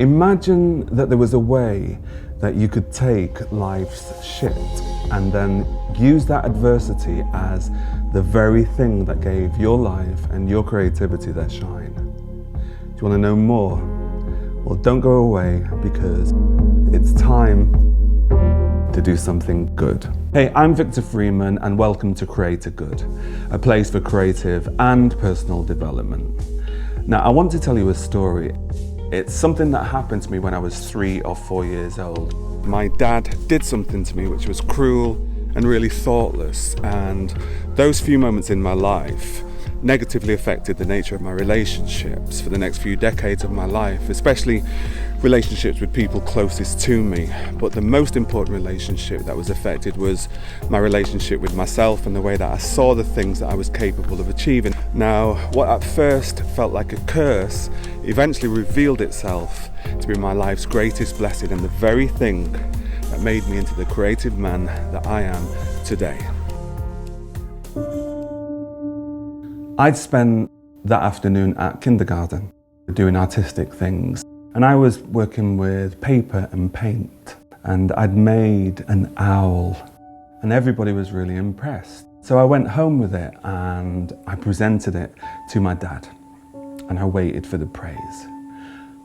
Imagine that there was a way that you could take life's shit and then use that adversity as the very thing that gave your life and your creativity their shine. Do you want to know more? Well, don't go away, because it's time to do something good. Hey, I'm Victor Freeman and welcome to Creator Good, a place for creative and personal development. Now, I want to tell you a story. It's something that happened to me when I was 3 or 4 years old. My dad did something to me which was cruel and really thoughtless, and those few moments in my life negatively affected the nature of my relationships for the next few decades of my life, especially relationships with people closest to me. But the most important relationship that was affected was my relationship with myself and the way that I saw the things that I was capable of achieving. Now, what at first felt like a curse eventually revealed itself to be my life's greatest blessing and the very thing that made me into the creative man that I am today. I'd spent that afternoon at kindergarten doing artistic things, and I was working with paper and paint, and I'd made an owl, and everybody was really impressed. So I went home with it and I presented it to my dad, and I waited for the praise.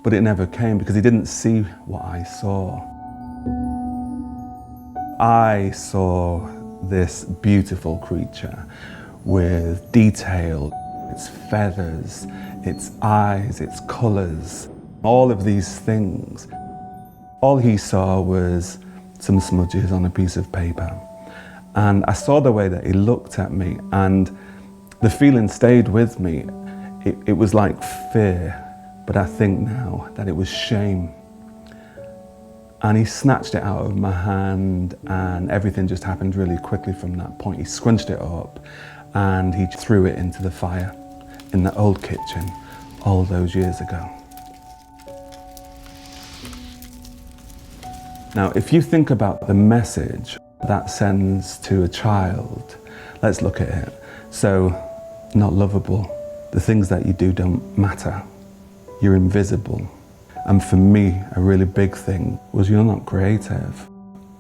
But it never came because he didn't see what I saw. I saw this beautiful creature with detail, its feathers, its eyes, its colours, all of these things. All he saw was some smudges on a piece of paper. And I saw the way that he looked at me, and the feeling stayed with me. It was like fear, but I think now that it was shame. And he snatched it out of my hand, and everything just happened really quickly from that point. He scrunched it up and he threw it into the fire in the old kitchen all those years ago. Now, if you think about the message that sends to a child, let's look at it. So, not lovable. The things that you do don't matter. You're invisible. And for me, a really big thing was you're not creative.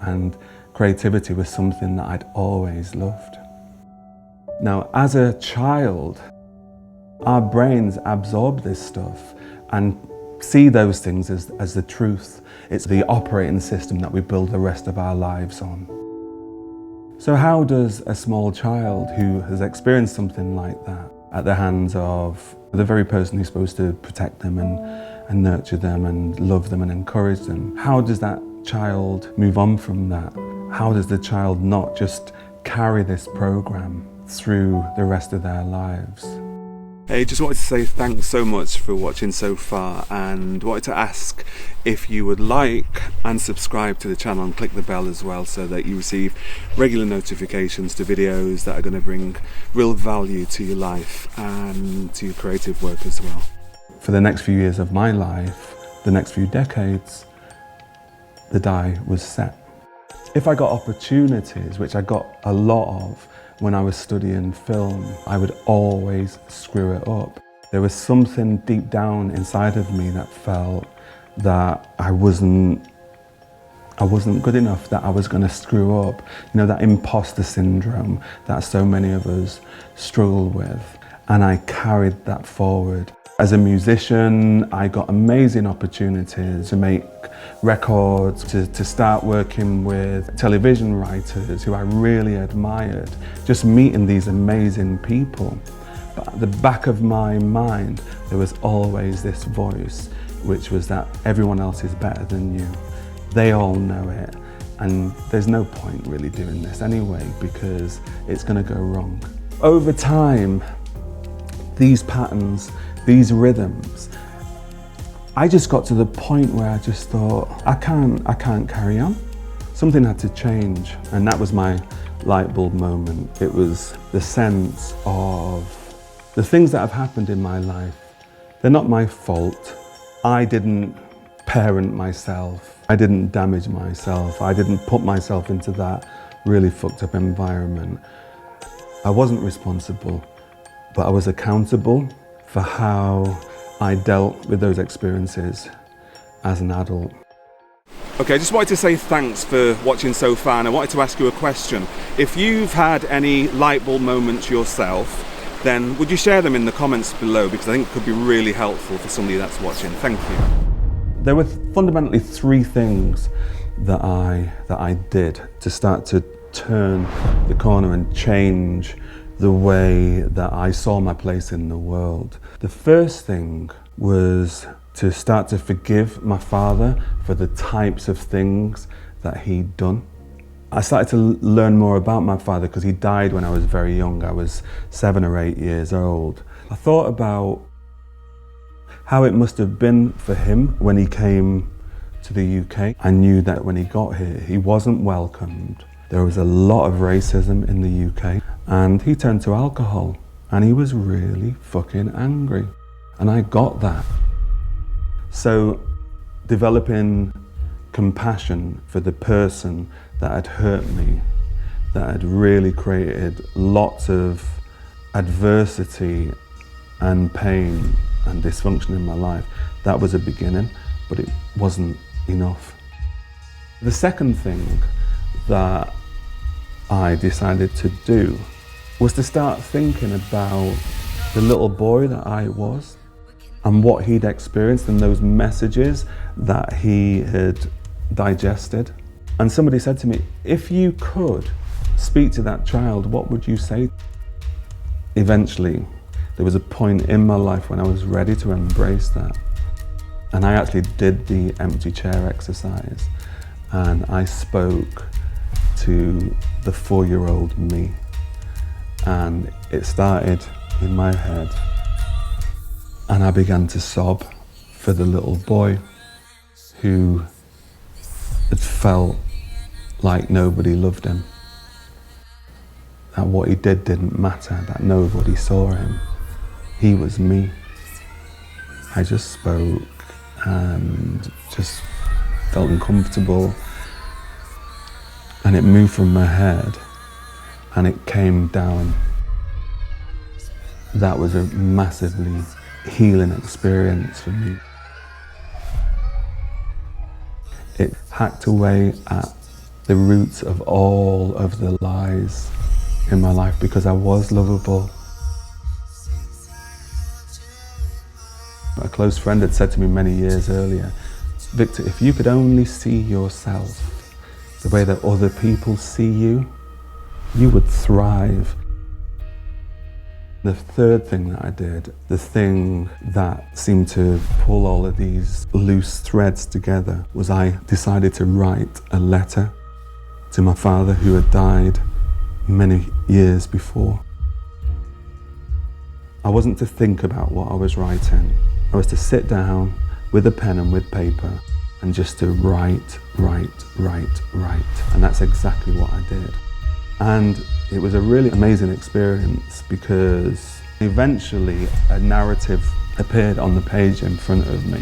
And creativity was something that I'd always loved. Now, as a child, our brains absorb this stuff and see those things as the truth. It's the operating system that we build the rest of our lives on. So how does a small child who has experienced something like that at the hands of the very person who's supposed to protect them and nurture them and love them and encourage them, how does that child move on from that? How does the child not just carry this program through the rest of their lives? Hey, just wanted to say thanks so much for watching so far, and wanted to ask if you would like and subscribe to the channel and click the bell as well, so that you receive regular notifications to videos that are going to bring real value to your life and to your creative work as well. For the next few years of my life, the next few decades, the die was set. If I got opportunities, which I got a lot of when I was studying film, I would always screw it up. There was something deep down inside of me that felt that I wasn't good enough, that I was going to screw up. You know, that imposter syndrome that so many of us struggle with. And I carried that forward. As a musician, I got amazing opportunities to make records, to start working with television writers who I really admired, just meeting these amazing people. But at the back of my mind, there was always this voice, which was that everyone else is better than you. They all know it, and there's no point really doing this anyway, because it's going to go wrong. Over time, these patterns, these rhythms, I just got to the point where I just thought, I can't carry on. Something had to change, and that was my light bulb moment. It was the sense of the things that have happened in my life. They're not my fault. I didn't parent myself. I didn't damage myself. I didn't put myself into that really fucked up environment. I wasn't responsible, but I was accountable for how I dealt with those experiences as an adult. Okay, I just wanted to say thanks for watching so far, and I wanted to ask you a question. If you've had any light bulb moments yourself, then would you share them in the comments below, because I think it could be really helpful for somebody that's watching. Thank you. There were fundamentally three things that I did to start to turn the corner and change the way that I saw my place in the world. The first thing was to start to forgive my father for the types of things that he'd done. I started to learn more about my father because he died when I was very young. I was 7 or 8 years old. I thought about how it must have been for him when he came to the UK. I knew that when he got here, he wasn't welcomed. There was a lot of racism in the UK, and he turned to alcohol, and he was really fucking angry. And I got that. So developing compassion for the person that had hurt me, that had really created lots of adversity and pain and dysfunction in my life, that was a beginning, but it wasn't enough. The second thing that I decided to do was to start thinking about the little boy that I was and what he'd experienced and those messages that he had digested. And somebody said to me, if you could speak to that child, what would you say? Eventually, there was a point in my life when I was ready to embrace that. And I actually did the empty chair exercise, and I spoke to the 4-year-old me. And it started in my head, and I began to sob for the little boy who had felt like nobody loved him, that what he did didn't matter, that nobody saw him. He was me. I just spoke and just felt uncomfortable, and it moved from my head and it came down. That was a massively healing experience for me. It hacked away at the roots of all of the lies in my life, because I was lovable. A close friend had said to me many years earlier, Victor, if you could only see yourself the way that other people see you, you would thrive. The third thing that I did, the thing that seemed to pull all of these loose threads together, was I decided to write a letter to my father, who had died many years before. I wasn't to think about what I was writing. I was to sit down with a pen and with paper and just to write. And that's exactly what I did. And it was a really amazing experience, because eventually a narrative appeared on the page in front of me.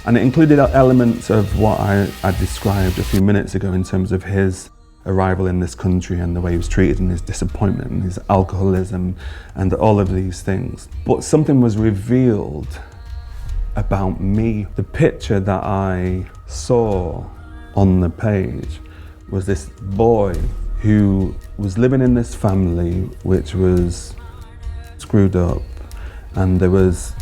And it included elements of what I described a few minutes ago in terms of his arrival in this country and the way he was treated and his disappointment and his alcoholism and all of these things. But something was revealed about me. The picture that I saw on the page was this boy who was living in this family which was screwed up, and there was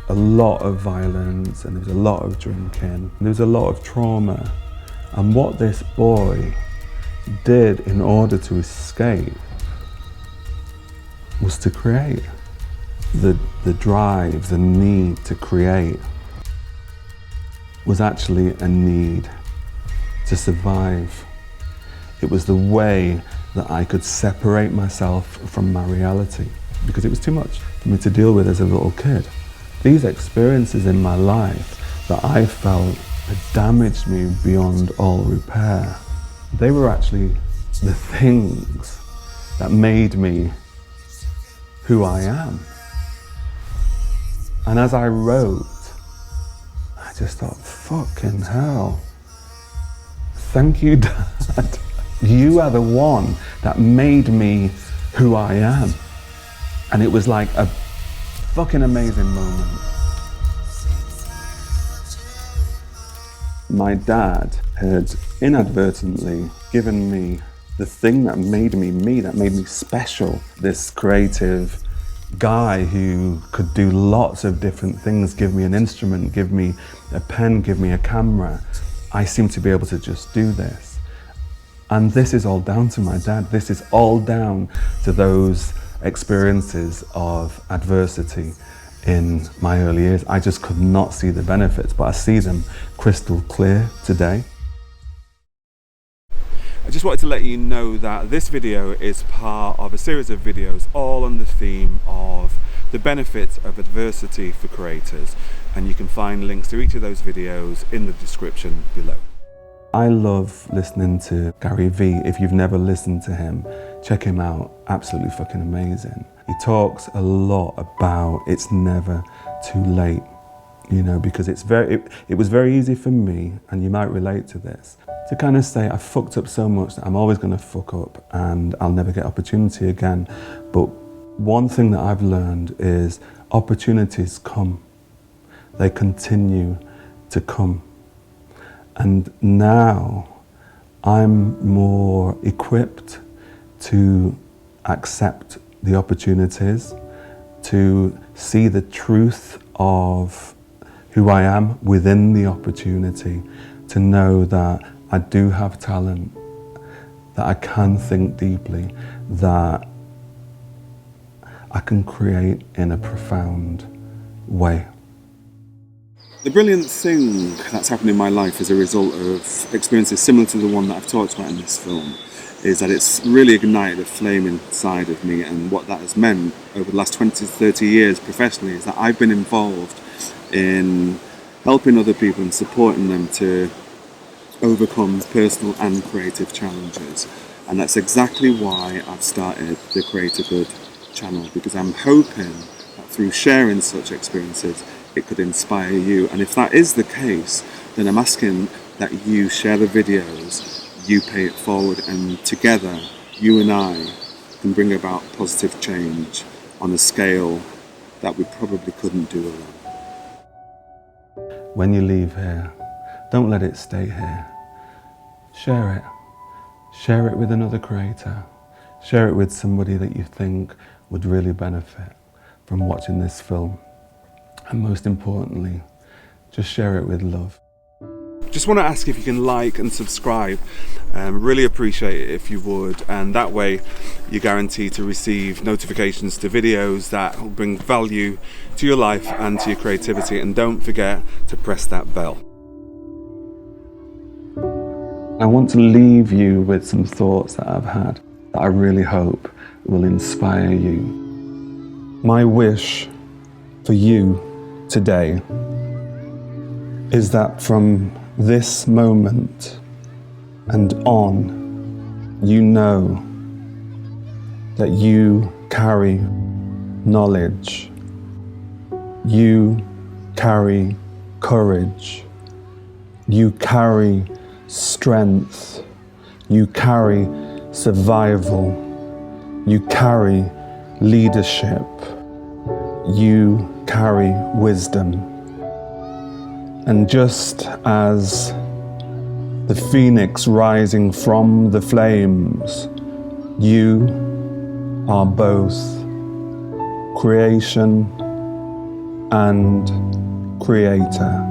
a lot of violence and there was a lot of drinking, there was a lot of trauma. And what this boy did in order to escape was to create. The drive, the need to create was actually a need to survive. It was the way that I could separate myself from my reality, because it was too much for me to deal with as a little kid. These experiences in my life that I felt had damaged me beyond all repair, they were actually the things that made me who I am. And as I wrote, I just thought, fucking hell. Thank you, Dad. You are the one that made me who I am. And it was like a fucking amazing moment. My dad had inadvertently given me the thing that made me me, that made me special. This creative guy who could do lots of different things, give me an instrument, give me a pen, give me a camera. I seem to be able to just do this. And this is all down to my dad. This is all down to those experiences of adversity in my early years. I just could not see the benefits, but I see them crystal clear today. I just wanted to let you know that this video is part of a series of videos all on the theme of the benefits of adversity for creators, and you can find links to each of those videos in the description below. I love listening to Gary Vee. If you've never listened to him, check him out. Absolutely fucking amazing. He talks a lot about it's never too late, you know, because it was very easy for me, and you might relate to this, to kind of say I fucked up so much that I'm always going to fuck up and I'll never get opportunity again. But one thing that I've learned is opportunities come. They continue to come. And now I'm more equipped to accept the opportunities, to see the truth of who I am within the opportunity, to know that I do have talent, that I can think deeply, that I can create in a profound way. The brilliant thing that's happened in my life as a result of experiences similar to the one that I've talked about in this film is that it's really ignited a flame inside of me, and what that has meant over the last 20 to 30 years professionally is that I've been involved in helping other people and supporting them to overcome personal and creative challenges. And that's exactly why I've started the Creator Good channel, because I'm hoping that through sharing such experiences it could inspire you. And if that is the case, then I'm asking that you share the videos, you pay it forward, and together you and I can bring about positive change on a scale that we probably couldn't do alone. When you leave here, don't let it stay here. Share it. Share it with another creator. Share it with somebody that you think would really benefit from watching this film. And most importantly, just share it with love. Just want to ask if you can like and subscribe. Really appreciate it if you would, and that way you're guaranteed to receive notifications to videos that will bring value to your life and to your creativity. And don't forget to press that bell. I want to leave you with some thoughts that I've had that I really hope will inspire you. My wish for you today is that from this moment and on, you know that you carry knowledge, you carry courage, you carry strength, you carry survival, you carry leadership, you carry wisdom. And just as the phoenix rising from the flames, you are both creation and creator.